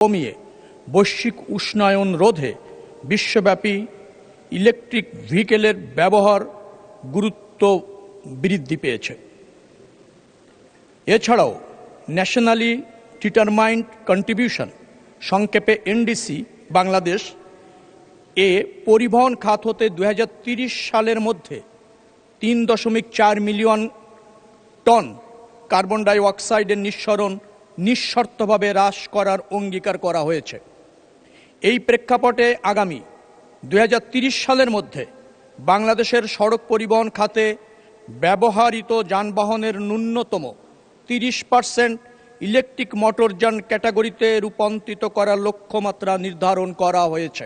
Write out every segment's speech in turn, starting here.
কমিয়ে বৈশ্বিক উষ্ণায়ন রোধে বিশ্বব্যাপী ইলেকট্রিক ভেহিকেলের ব্যবহার গুরুত্ব বৃদ্ধি পেয়েছে। এছাড়াও ন্যাশনালি ডিটারমাইন্ড কন্ট্রিবিউশন, সংক্ষেপে এনডিসি বাংলাদেশ পরিবহন খাত হতে 2030 সালের মধ্যে 3.4 মিলিয়ন টন কার্বন ডাই অক্সাইডের নিঃসরণ নিঃশর্তভাবে হ্রাস করার অঙ্গীকার করা হয়েছে। এই প্রেক্ষাপটে আগামী 2030 সালের মধ্যে বাংলাদেশের সড়ক পরিবহন খাতে ব্যবহৃত যানবাহনের ন্যূনতম 30% ইলেকট্রিক মোটরযান ক্যাটাগরিতে রূপান্তরিত করার লক্ষ্যমাত্রা নির্ধারণ করা হয়েছে।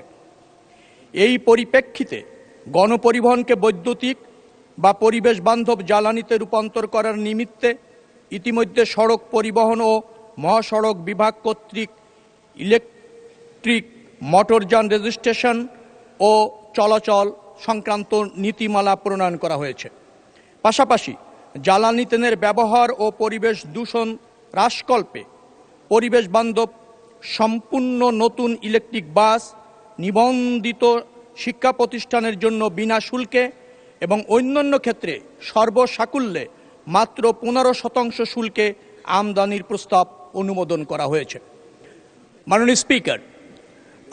এই পরিপ্রেক্ষিতে গণপরিবহনকে বৈদ্যুতিক বা পরিবেশ বান্ধব জ্বালানিতে রূপান্তর করার নিমিত্তে ইতিমধ্যে সড়ক পরিবহন ও মহাসড়ক বিভাগ কর্তৃক ইলেকট্রিক মোটরযান রেজিস্ট্রেশন ও চলাচল সংক্রান্ত নীতিমালা প্রণয়ন করা হয়েছে। পাশাপাশি জ্বালানি তেলের ব্যবহার ও পরিবেশ দূষণ হ্রাসকল্পে পরিবেশ বান্ধব সম্পূর্ণ নতুন ইলেকট্রিক বাস নিবন্ধিত শিক্ষা প্রতিষ্ঠানের জন্য বিনা শুল্কে এবং অন্যান্য ক্ষেত্রে সর্বসাকুল্যে মাত্র 15% শুল্কে আমদানির প্রস্তাব অনুমোদন করা হয়েছে। মাননীয় স্পিকার,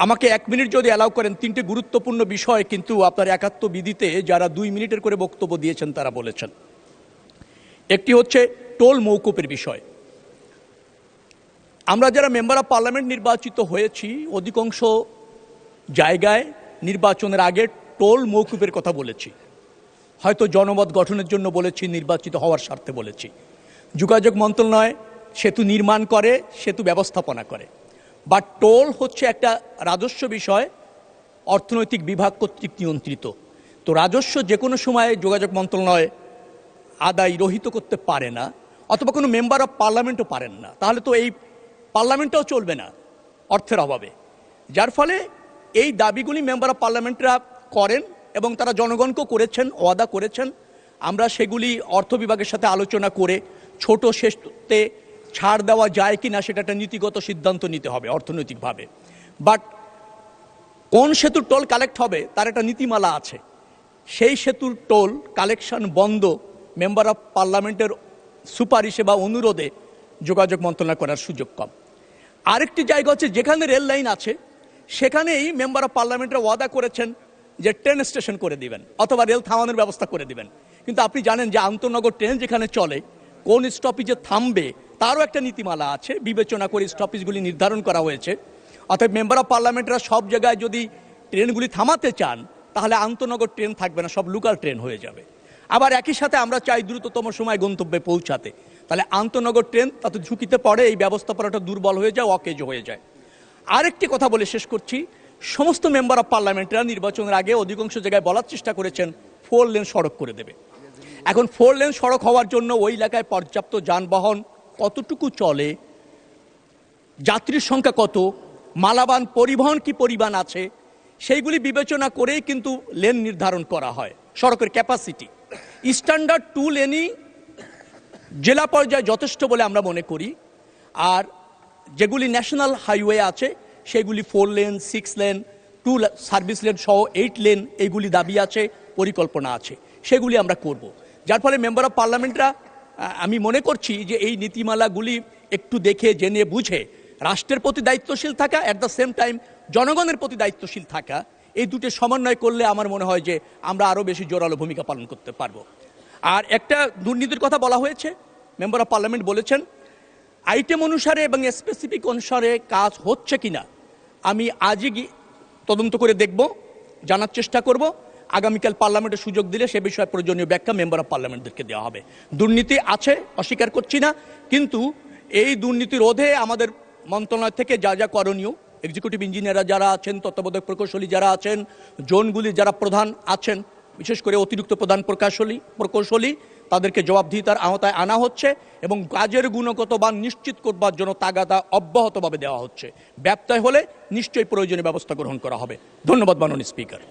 আমাকে 1 মিনিট যদি অ্যালাউ করেন, 3টে গুরুত্বপূর্ণ বিষয় কিন্তু আপনার একাত্ম বিধিতে যারা 2 মিনিটের করে বক্তব্য দিয়েছেন তারা বলেছেন। একটি হচ্ছে টোল মওকুফের বিষয়। আমরা যারা মেম্বার অফ পার্লামেন্ট নির্বাচিত হয়েছি অধিকাংশ জায়গায় নির্বাচনের আগে টোল মওকুফের কথা বলেছি। হয়তো জনমত গঠনের জন্য বলেছি, নির্বাচিত হওয়ার স্বার্থে বলেছি। যোগাযোগ মন্ত্রণালয় সেতু নির্মাণ করে, সেতু ব্যবস্থাপনা করে, বা টোল হচ্ছে একটা রাজস্ব বিষয়, অর্থনৈতিক বিভাগ কর্তৃক নিয়ন্ত্রিত। তো রাজস্ব যে কোনো সময়ে যোগাযোগ মন্ত্রণালয় আদায় রহিত করতে পারে না, অথবা কোনো মেম্বার অফ পার্লামেন্টও পারেন না। তাহলে তো এই পার্লামেন্টটাও চলবে না অর্থের অভাবে। যার ফলে এই দাবিগুলি মেম্বার অফ পার্লামেন্টরা করেন এবং তারা জনগণকেও করেছেন, ওয়াদা করেছেন। আমরা সেগুলি অর্থ বিভাগের সাথে আলোচনা করে ছোট সেতুতে ছাড় দেওয়া যায় কি না সেটা একটা নীতিগত সিদ্ধান্ত নিতে হবে অর্থনৈতিকভাবে। বাট কোন সেতুর টোল কালেক্ট হবে তার একটা নীতিমালা আছে। সেই সেতুর টোল কালেকশন বন্ধ মেম্বার অফ পার্লামেন্টের সুপারিশে বা অনুরোধে যোগাযোগ মন্ত্রণালয় করার সুযোগ কম। আরেকটি জায়গা হচ্ছে যেখানে রেল লাইন আছে সেখানেই মেম্বার অফ পার্লামেন্টরা ওয়াদা করেছেন যে ট্রেন স্টেশন করে দিবেন অথবা রেল থামানোর ব্যবস্থা করে দিবেন। কিন্তু আপনি জানেন যে আন্তনগর ট্রেন যেখানে চলে কোন স্টপেজে থামবে তারও একটা নীতিমালা আছে, বিবেচনা করে স্টপেজগুলি নির্ধারণ করা হয়েছে। অর্থাৎ মেম্বার অফ পার্লামেন্টরা সব জায়গায় যদি ট্রেনগুলি থামাতে চান তাহলে আন্তনগর ট্রেন থাকবে না, সব লোকাল ট্রেন হয়ে যাবে। আবার একই সাথে আমরা চাই দ্রুততম সময় গন্তব্যে পৌঁছাতে, তাহলে আন্তনগর ট্রেন তাতে ঝুঁকিতে পড়ে, এই ব্যবস্থাপনাটা দুর্বল হয়ে যায়, অকেজ হয়ে যায়। আরেকটি কথা বলে শেষ করছি, সমস্ত মেম্বার অফ পার্লামেন্টরা নির্বাচনের আগে অধিকাংশ জায়গায় বলার চেষ্টা করেছেন 4 লেন সড়ক করে দেবে। এখন 4 লেন সড়ক হওয়ার জন্য ওই এলাকায় পর্যাপ্ত যানবাহন কতটুকু চলে, যাত্রীর সংখ্যা কত, মালাবান পরিবহন কি পরিমাণ আছে, সেইগুলি বিবেচনা করেই কিন্তু লেন নির্ধারণ করা হয়। সড়কের ক্যাপাসিটি স্ট্যান্ডার্ড 2 লেনই জেলা পর্যায়ে যথেষ্ট বলে আমরা মনে করি। আর যেগুলি ন্যাশনাল হাইওয়ে আছে সেগুলি 4 লেন, 6 লেন, 2 সার্ভিস লেন সহ 8 লেন, এইগুলি দাবি আছে, পরিকল্পনা আছে, সেগুলি আমরা করব। যার ফলে মেম্বার অফ পার্লামেন্টরা আমি মনে করছি যে এই নীতিমালাগুলি একটু দেখে জেনে বুঝে রাষ্ট্রের প্রতি দায়িত্বশীল থাকা, অ্যাট দ্য সেম টাইম জনগণের প্রতি দায়িত্বশীল থাকা, এই দুটো সমন্বয় করলে আমার মনে হয় যে আমরা আরও বেশি জোরালো ভূমিকা পালন করতে পারবো। আর একটা দুর্নীতির কথা বলা হয়েছে, মেম্বার অফ পার্লামেন্ট বলেছেন আইটেম অনুসারে এবং স্পেসিফিক অনুসারে কাজ হচ্ছে কিনা আমি আজই তদন্ত করে দেখব, জানার চেষ্টা করব। আগামীকাল পার্লামেন্টের সুযোগ দিলে সে বিষয়ে প্রয়োজনীয় ব্যাখ্যা মেম্বার অফ পার্লামেন্টদেরকে দেওয়া হবে। দুর্নীতি আছে, অস্বীকার করছি না, কিন্তু এই দুর্নীতি রোধে আমাদের মন্ত্রণালয় থেকে যা যা করণীয়, এক্সিকিউটিভ ইঞ্জিনিয়াররা যারা আছেন, তত্ত্বাবধায়ক প্রকৌশলী যারা আছেন, জোনগুলি যারা প্রধান আছেন, বিশেষ করে অতিরিক্ত প্রধান প্রকৌশলী, তাদেরকে জবাবদিহিতার আওতায় আনা হচ্ছে এবং কাজের গুণগত মান নিশ্চিত করবার জন্য তাগাদা অব্যাহতভাবে দেওয়া হচ্ছে। ব্যত্যয় হলে নিশ্চয়ই প্রয়োজনীয় ব্যবস্থা গ্রহণ করা হবে। ধন্যবাদ মাননীয় স্পিকার।